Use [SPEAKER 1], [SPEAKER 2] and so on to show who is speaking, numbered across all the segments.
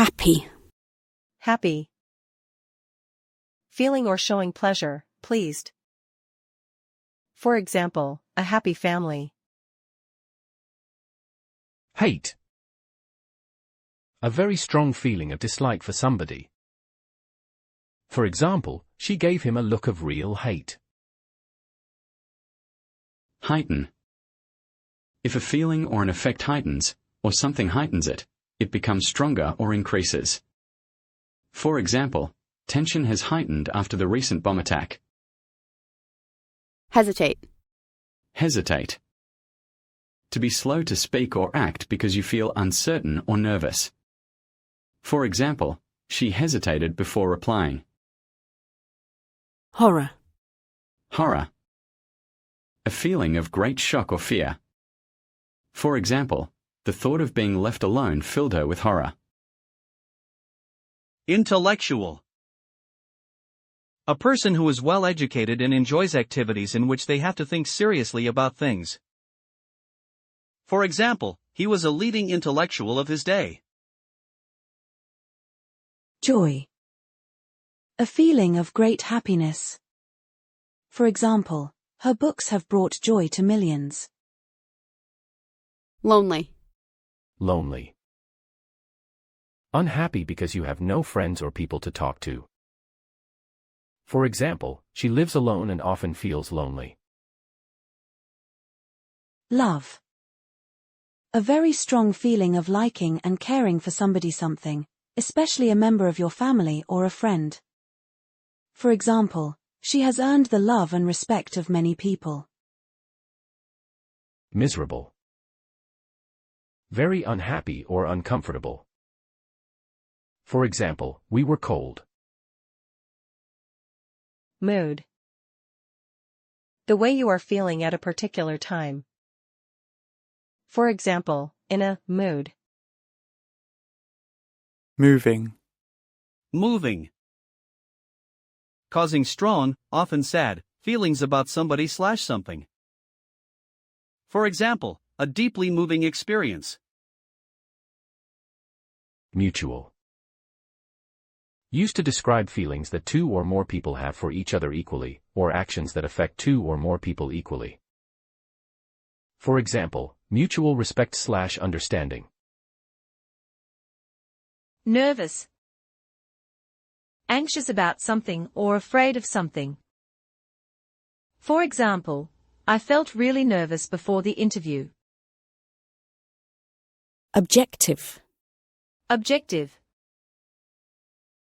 [SPEAKER 1] Happy.
[SPEAKER 2] Happy. Feeling or showing pleasure, pleased. For example, a happy family.
[SPEAKER 3] Hate. A very strong feeling of dislike for somebody. For example, she gave him a look of real hate.
[SPEAKER 4] Heighten. If a feeling or an effect heightens, or something heightens it, it becomes stronger or increases. For example, tension has heightened after the recent bomb attack.
[SPEAKER 1] Hesitate.
[SPEAKER 4] Hesitate. To be slow to speak or act because you feel uncertain or nervous. For example, she hesitated before replying.
[SPEAKER 1] Horror.
[SPEAKER 4] Horror. A feeling of great shock or fear. For example, the thought of being left alone filled her with horror.
[SPEAKER 5] Intellectual. A person who is well educated and enjoys activities in which they have to think seriously about things. For example, he was a leading intellectual of his day.
[SPEAKER 6] Joy. A feeling of great happiness. For example, her books have brought joy to millions.
[SPEAKER 1] Lonely.
[SPEAKER 3] Lonely. Unhappy because you have no friends or people to talk to. For example, she lives alone and often feels lonely.
[SPEAKER 6] Love. A very strong feeling of liking and caring for somebody something, especially a member of your family or a friend. For example, she has earned the love and respect of many people.
[SPEAKER 3] Miserable. Very unhappy or uncomfortable. For example, we were cold.
[SPEAKER 2] Mood. The way you are feeling at a particular time. For example, in a mood.
[SPEAKER 7] Moving.
[SPEAKER 5] Moving. Causing strong, often sad, feelings about somebody/something. For example, a deeply moving experience.
[SPEAKER 3] Mutual. Used to describe feelings that two or more people have for each other equally, or actions that affect two or more people equally. For example, mutual respect/understanding.
[SPEAKER 8] Nervous. Anxious about something or afraid of something. For example, I felt really nervous before the interview.
[SPEAKER 1] Objective.
[SPEAKER 8] Objective.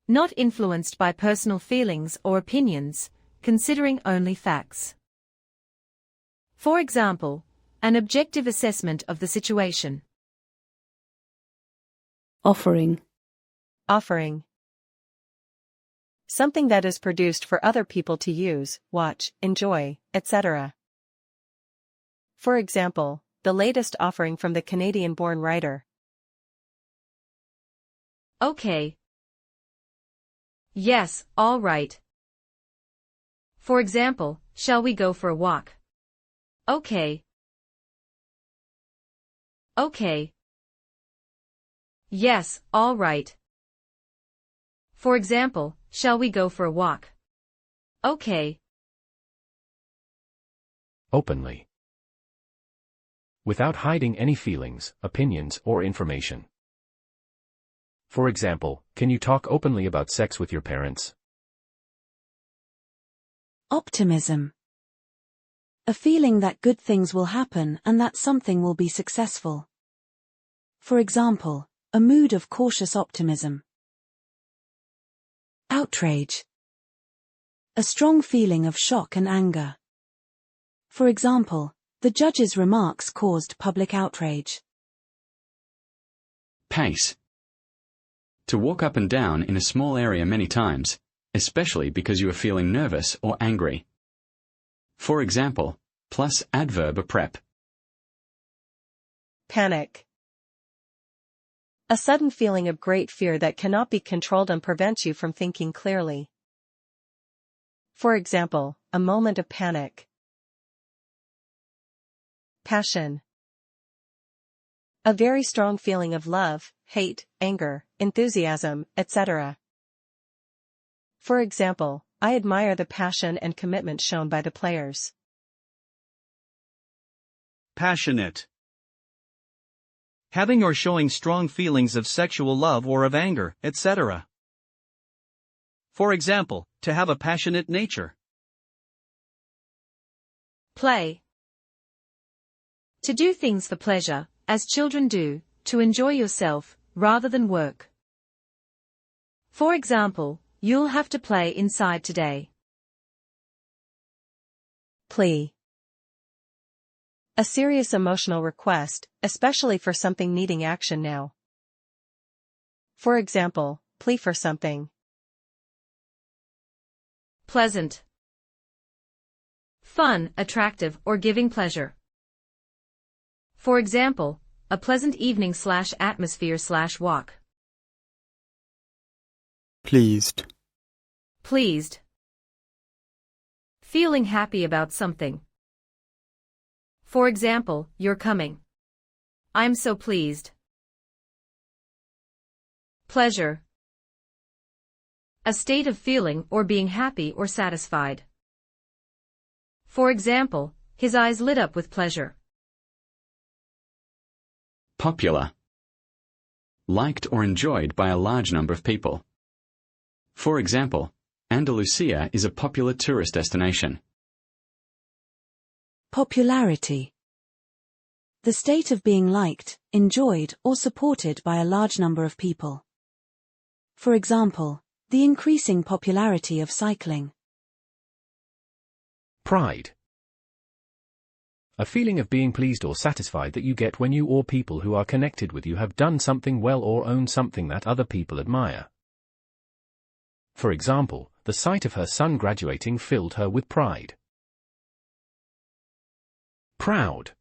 [SPEAKER 8] Not influenced by personal feelings or opinions, considering only facts. For example, an objective assessment of the situation.
[SPEAKER 1] Offering.
[SPEAKER 2] Offering. Something that is produced for other people to use, watch, enjoy, etc. For example, the latest offering from the Canadian-born writer.
[SPEAKER 8] Okay. Yes, all right. For example, shall we go for a walk? Okay. Okay. Yes, all right. For example, shall we go for a walk? Okay.
[SPEAKER 3] Openly. Without hiding any feelings, opinions, or information. For example, can you talk openly about sex with your parents?
[SPEAKER 6] Optimism. A feeling that good things will happen and that something will be successful. For example, a mood of cautious optimism. Outrage. A strong feeling of shock and anger. For example, the judge's remarks caused public outrage.
[SPEAKER 4] Pace. To walk up and down in a small area many times, especially because you are feeling nervous or angry. For example, plus adverb or prep.
[SPEAKER 2] Panic. A sudden feeling of great fear that cannot be controlled and prevents you from thinking clearly. For example, a moment of panic. Passion. A very strong feeling of love, hate, anger, enthusiasm, etc. For example, I admire the passion and commitment shown by the players.
[SPEAKER 5] Passionate. Having or showing strong feelings of sexual love or of anger, etc. For example, to have a passionate nature.
[SPEAKER 8] Play. To do things for pleasure, as children do, to enjoy yourself, rather than work. For example, you'll have to play inside today.
[SPEAKER 2] Plea. A serious emotional request, especially for something needing action now. For example, plea for something.
[SPEAKER 8] Pleasant. Fun, attractive, or giving pleasure. For example, a pleasant evening/atmosphere/walk.
[SPEAKER 7] Pleased.
[SPEAKER 8] Pleased. Feeling happy about something. For example, you're coming. I'm so pleased. Pleasure. A state of feeling or being happy or satisfied. For example, his eyes lit up with pleasure.
[SPEAKER 4] Popular. Liked or enjoyed by a large number of people. For example, Andalusia is a popular tourist destination.
[SPEAKER 6] Popularity. The state of being liked, enjoyed, or supported by a large number of people. For example, the increasing popularity of cycling.
[SPEAKER 3] Pride. A feeling of being pleased or satisfied that you get when you or people who are connected with you have done something well or own something that other people admire. For example, the sight of her son graduating filled her with pride. Proud.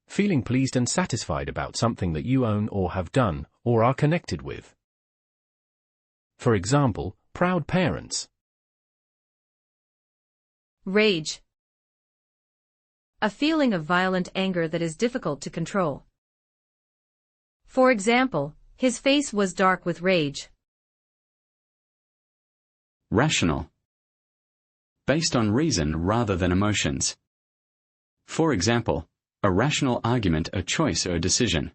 [SPEAKER 3] Feeling pleased and satisfied about something that you own or have done, or are connected with. For example, proud parents.
[SPEAKER 8] Rage. A feeling of violent anger that is difficult to control. For example, his face was dark with rage.
[SPEAKER 4] Rational. Based on reason rather than emotions. For example, a rational argument, a choice or a decision.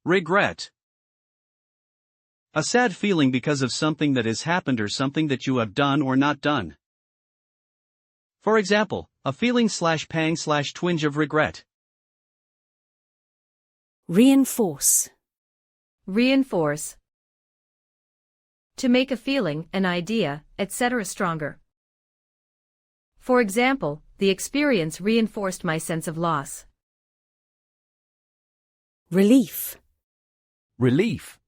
[SPEAKER 5] Regret. A sad feeling because of something that has happened or something that you have done or not done. For example, a feeling/pang/twinge of regret.
[SPEAKER 1] Reinforce.
[SPEAKER 8] Reinforce. To make a feeling, an idea, etc. stronger. For example, the experience reinforced my sense of loss.
[SPEAKER 1] Relief.
[SPEAKER 3] Relief.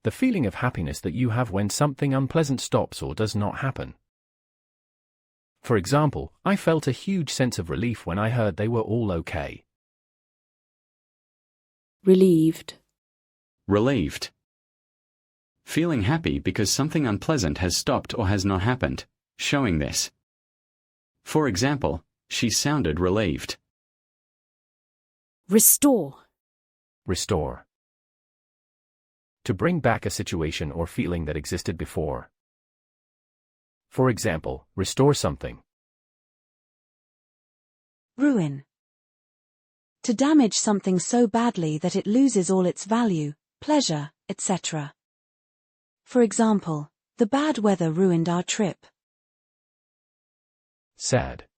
[SPEAKER 3] The feeling of happiness that you have when something unpleasant stops or does not happen. For example, I felt a huge sense of relief when I heard they were all okay.
[SPEAKER 1] Relieved.
[SPEAKER 4] Relieved. Feeling happy because something unpleasant has stopped or has not happened, showing this. For example, she sounded relieved.
[SPEAKER 1] Restore.
[SPEAKER 3] Restore. To bring back a situation or feeling that existed before. For example, restore something.
[SPEAKER 6] Ruin. To damage something so badly that it loses all its value, pleasure, etc. For example, the bad weather ruined our trip.
[SPEAKER 3] Sad.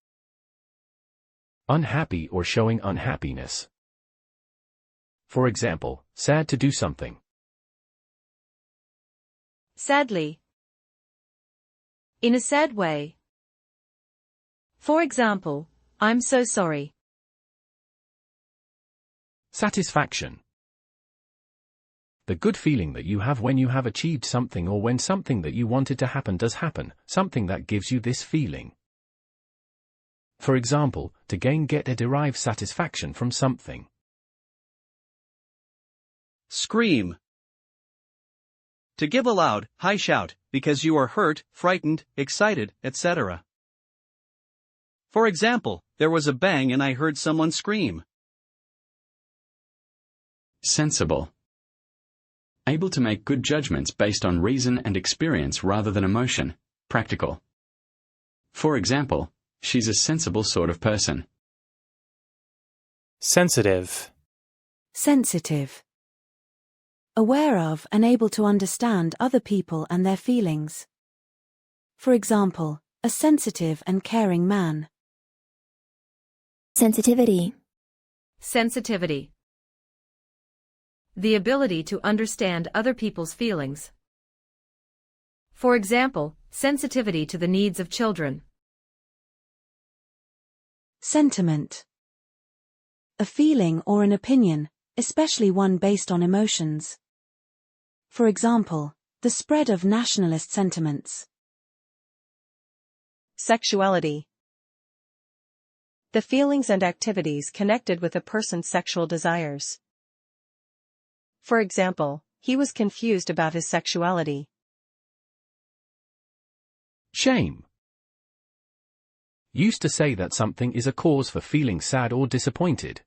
[SPEAKER 3] Unhappy or showing unhappiness. For example, sad to do something.
[SPEAKER 8] Sadly. In a sad way. For example, I'm so sorry.
[SPEAKER 3] Satisfaction. The good feeling that you have when you have achieved something or when something that you wanted to happen does happen, something that gives you this feeling. For example, to get or derive satisfaction from something.
[SPEAKER 5] Scream. To give a loud, high shout, because you are hurt, frightened, excited, etc. For example, there was a bang and I heard someone scream.
[SPEAKER 4] sensible. Able to make good judgments based on reason and experience rather than emotion, practical. For example, she's a sensible sort of person.
[SPEAKER 7] Sensitive.
[SPEAKER 6] Sensitive. Aware of and able to understand other people and their feelings. For example, a sensitive and caring man.
[SPEAKER 9] Sensitivity.
[SPEAKER 8] Sensitivity. The ability to understand other people's feelings. For example, sensitivity to the needs of children.
[SPEAKER 6] Sentiment. A feeling or an opinion, especially one based on emotions. For example, the spread of nationalist sentiments.
[SPEAKER 2] Sexuality. The feelings and activities connected with a person's sexual desires. For example, he was confused about his sexuality.
[SPEAKER 3] Shame. Used to say that something is a cause for feeling sad or disappointed.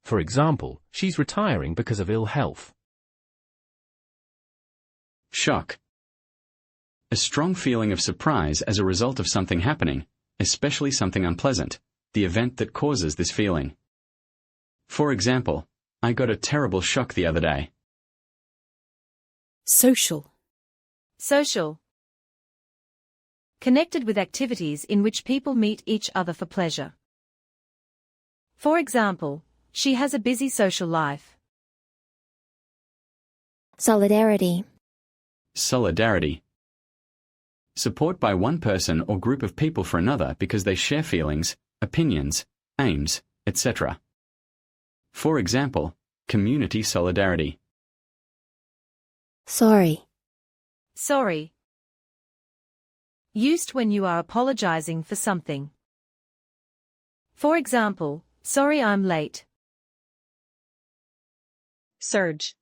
[SPEAKER 3] For example, she's retiring because of ill health.
[SPEAKER 4] Shock. A strong feeling of surprise as a result of something happening, especially something unpleasant, the event that causes this feeling. For example, I got a terrible shock the other day.
[SPEAKER 1] Social.
[SPEAKER 8] Social. Connected with activities in which people meet each other for pleasure. For example, she has a busy social life.
[SPEAKER 9] Solidarity.
[SPEAKER 4] Solidarity. Support by one person or group of people for another because they share feelings, opinions, aims, etc. For example, community solidarity.
[SPEAKER 9] Sorry.
[SPEAKER 8] Sorry. Used when you are apologizing for something. For example, sorry I'm late.
[SPEAKER 2] Surge.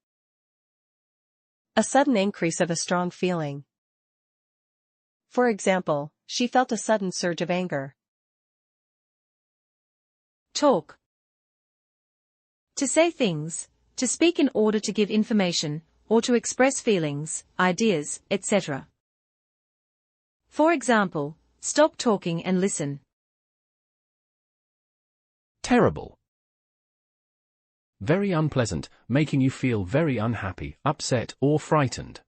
[SPEAKER 2] A sudden increase of a strong feeling. For example, she felt a sudden surge of anger.
[SPEAKER 8] Talk. To say things, to speak in order to give information, or to express feelings, ideas, etc. For example, stop talking and listen.
[SPEAKER 3] Terrible. Very unpleasant, making you feel very unhappy, upset, or frightened.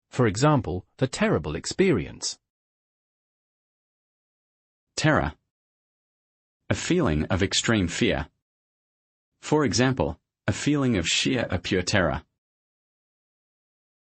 [SPEAKER 3] For example, the terrible experience.
[SPEAKER 4] Terror. A feeling of extreme fear. For example, a feeling of sheer or pure terror.